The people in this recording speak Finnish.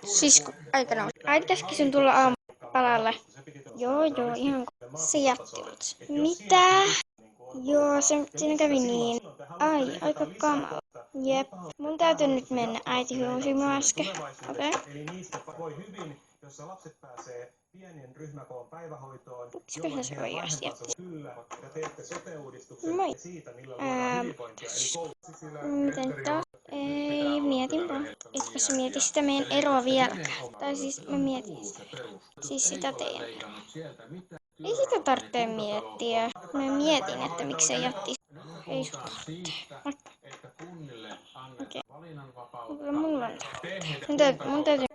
Sisko aikana. Äiti käski sen tulla aamupalalle. Joo, ihan se jättivät. Mitä? Joo, siinä kävi niin. Ai, aika kamala. Jep. Mun täytyy nyt mennä. Äiti huusi mua äsken. Okei. Miksiköhän se oikeasti jätti? Moi. Miten taas? Ei, mietin vaan. Etpä sä mieti sitä meidän eroa vieläkään. Tai siis mä mietin sitä. Siis sitä teidän eroa. Ei sitä tarvitse miettiä. Mä mietin, että miksi se jätti. Ei sun tarvitse. Okei. Mulla on tarvitse. Mun täytyy...